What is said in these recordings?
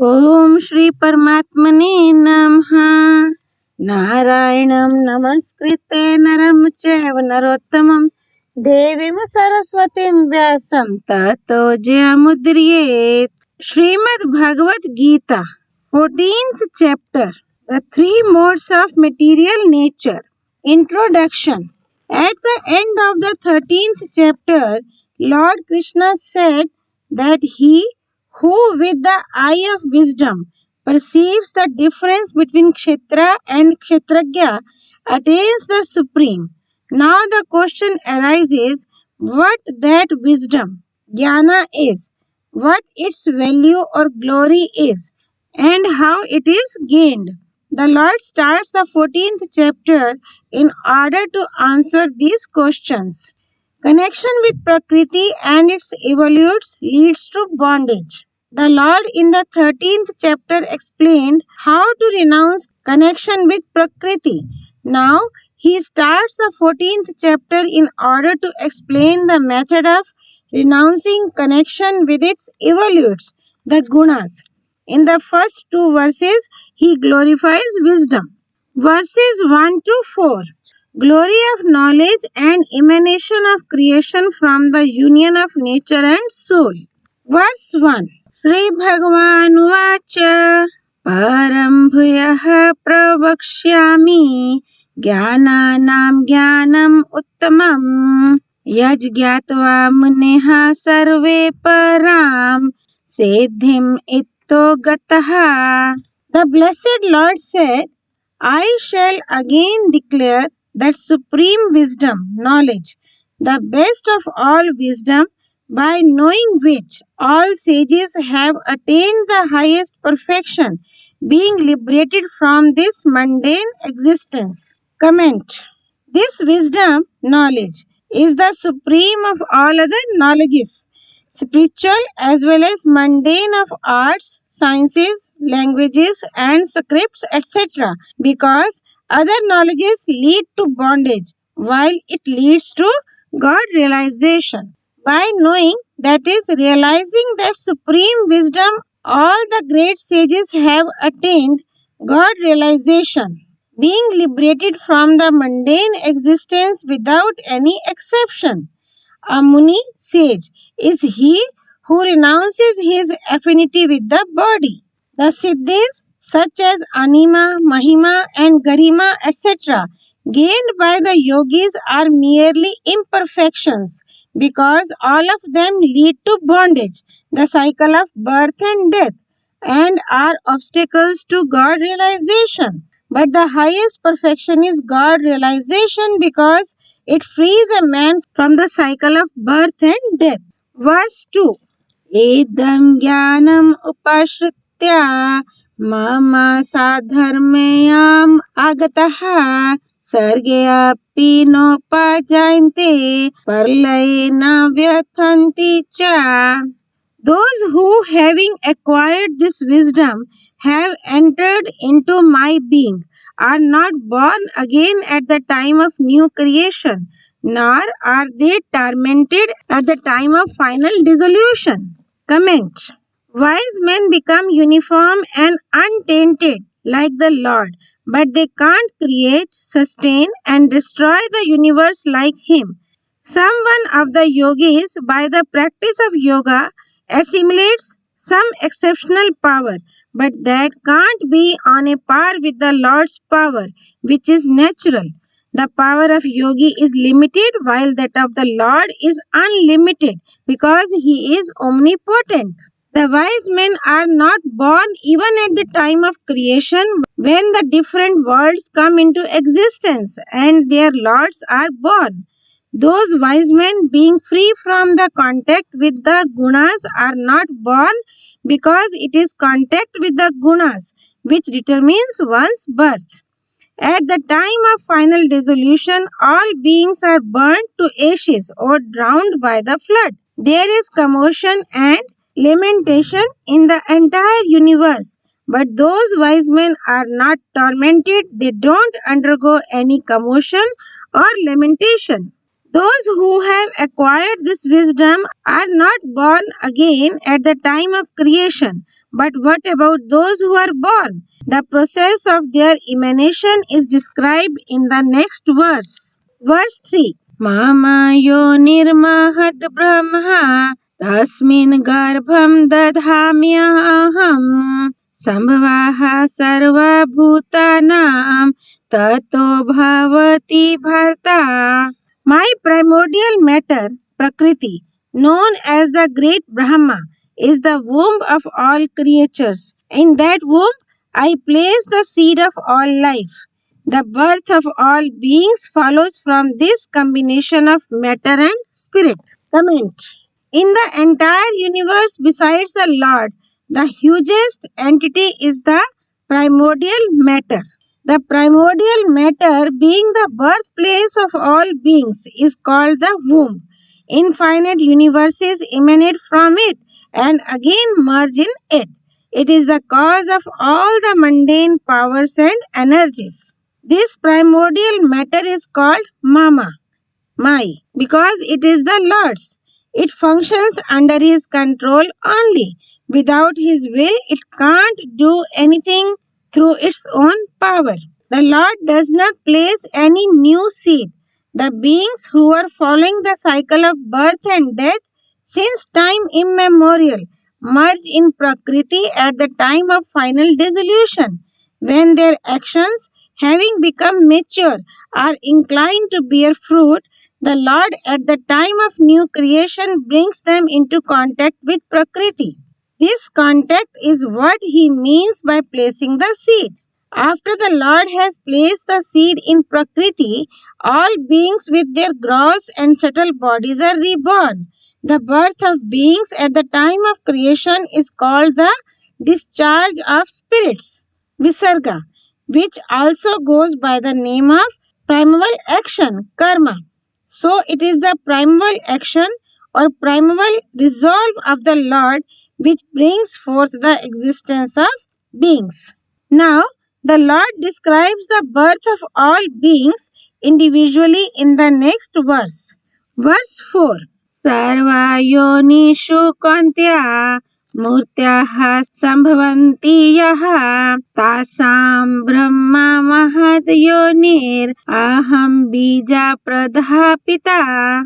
ओम श्री परमात्मने नमः। नारायणं नमस्कृत्य नरं चैव नरोत्तमं देवीं सरस्वतीं व्यासं ततो जयमुदीरयेत्। SrimadBhagvadGeeta, 14th chapter, the three modes of material nature. Introduction. At the end of the 13th chapter, Lord Krishna said that he who with the eye of wisdom perceives the difference between Kshetra and Kshetragya attains the supreme. Now the question arises, what that wisdom, jnana, is, what its value or glory is, and how it is gained. The Lord starts the 14th chapter in order to answer these questions. Connection with Prakriti and its evolutes leads to bondage. The Lord in the 13th chapter explained how to renounce connection with Prakriti. Now he starts the 14th chapter in order to explain the method of renouncing connection with its evolutes, the gunas. In the first two verses, he glorifies wisdom. Verses 1 to 4. Glory of knowledge and emanation of creation from the union of nature and soul. Verse 1. Shri Bhagavan Vacha Param Bhuyah Pravakshyami Jnananam Jnanam Uttamam Yaj Gyatva Muneha Sarve Param Siddhim Itto Gataha. The blessed Lord said, I shall again declare that supreme wisdom, knowledge, the best of all wisdom, by knowing which all sages have attained the highest perfection, being liberated from this mundane existence. Comment. This wisdom, knowledge, is the supreme of all other knowledges, spiritual as well as mundane, of arts, sciences, languages, and scripts, etc., because other knowledges lead to bondage, while it leads to God realization. By knowing, that is, realizing that supreme wisdom, all the great sages have attained God realization, being liberated from the mundane existence without any exception. A Muni sage is he who renounces his affinity with the body. The Siddhis such as Anima, Mahima and Garima etc. gained by the yogis are merely imperfections because all of them lead to bondage, the cycle of birth and death, and are obstacles to God realization. But the highest perfection is God realization because it frees a man from the cycle of birth and death. Verse 2. Edam jnanam upashritya mama sadharmayam agataha sarge api nopajayante parlaye na vyathanti cha. Those who, having acquired this wisdom, have entered into my being, are not born again at the time of new creation, nor are they tormented at the time of final dissolution. Comment. Wise men become uniform and untainted like the Lord, but they can't create, sustain, and destroy the universe like Him. Someone of the yogis, by the practice of yoga, assimilates some exceptional power, but that can't be on a par with the Lord's power, which is natural. The power of yogi is limited, while that of the Lord is unlimited, because he is omnipotent. The wise men are not born even at the time of creation when the different worlds come into existence and their lords are born. Those wise men, being free from the contact with the gunas, are not born because it is contact with the gunas which determines one's birth. At the time of final dissolution, all beings are burnt to ashes or drowned by the flood. There is commotion and lamentation in the entire universe, but those wise men are not tormented. They don't undergo any commotion or lamentation. Those who have acquired this wisdom are not born again at the time of creation. But what about those who are born? The process of their emanation is described in the next verse. Verse 3. Mama yo nirmahad brahma tasmin garbham dadhamyaham sambhavaha sarva bhutanam tato bhavati bharta. My primordial matter, Prakriti, known as the great Brahma, is the womb of all creatures. In that womb, I place the seed of all life. The birth of all beings follows from this combination of matter and spirit. Comment. In the entire universe besides the Lord, the hugest entity is the primordial matter. The primordial matter, being the birthplace of all beings, is called the womb. Infinite universes emanate from it and again merge in it. It is the cause of all the mundane powers and energies. This primordial matter is called Mama, my, because it is the Lord's. It functions under His control only. Without His will, it can't do anything through its own power. The Lord does not place any new seed. The beings who are following the cycle of birth and death since time immemorial merge in Prakriti at the time of final dissolution, when their actions, having become mature, are inclined to bear fruit. The Lord at the time of new creation brings them into contact with Prakriti. This contact is what He means by placing the seed. After the Lord has placed the seed in Prakriti, all beings with their gross and subtle bodies are reborn. The birth of beings at the time of creation is called the discharge of spirits, Visarga, which also goes by the name of primeval action, karma. So it is the primeval action or primeval resolve of the Lord which brings forth the existence of beings. Now, the Lord describes the birth of all beings individually in the next verse. Verse 4. Sarva yonishu kantya murtyaha sambhavanti yaha tasam brahma mahad yonir aham bija pradhapita.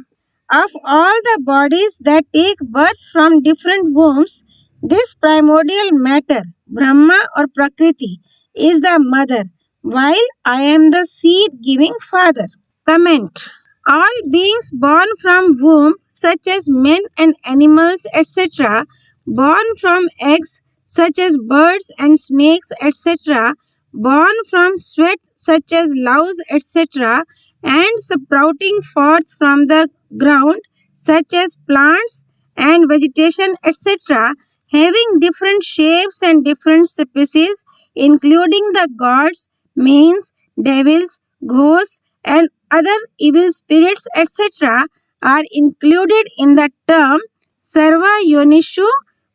Of all the bodies that take birth from different wombs, this primordial matter, Brahma or Prakriti, is the mother, while I am the seed-giving father. Comment. All beings born from womb, such as men and animals, etc., born from eggs, such as birds and snakes, etc., born from sweat, such as louse, etc., and sprouting forth from the ground, such as plants and vegetation, etc., having different shapes and different species, including the gods, mains, devils, ghosts, and other evil spirits, etc., are included in the term Sarva Yonishu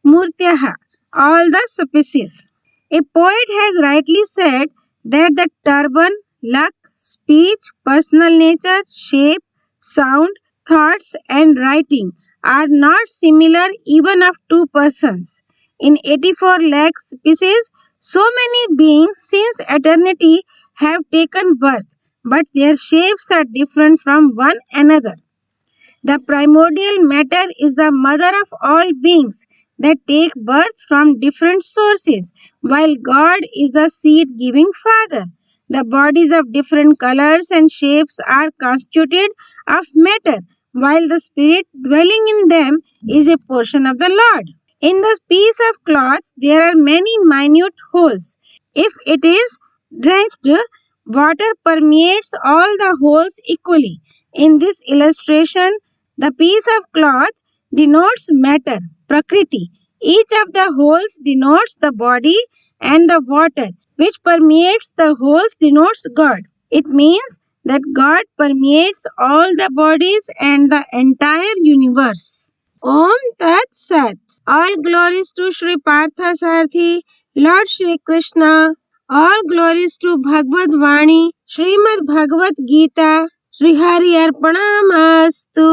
Murtyaha, all the species. A poet has rightly said that the turban, luck, speech, personal nature, shape, sound, thoughts, and writing are not similar even of two persons. In 84 lakh species, so many beings since eternity have taken birth, but their shapes are different from one another. The primordial matter is the mother of all beings that take birth from different sources, while God is the seed-giving father. The bodies of different colors and shapes are constituted of matter, while the spirit dwelling in them is a portion of the Lord. In the piece of cloth, there are many minute holes. If it is drenched, water permeates all the holes equally. In this illustration, the piece of cloth denotes matter, Prakriti. Each of the holes denotes the body, and the water which permeates the holes denotes God. It means that God permeates all the bodies and the entire universe. Om Tat Sat. All glories to Sri Partha Sarthi, Lord Shri Krishna. All glories to Bhagavad Vani, Srimad Bhagavad Geeta, Shrihari अर्पणमस्तु।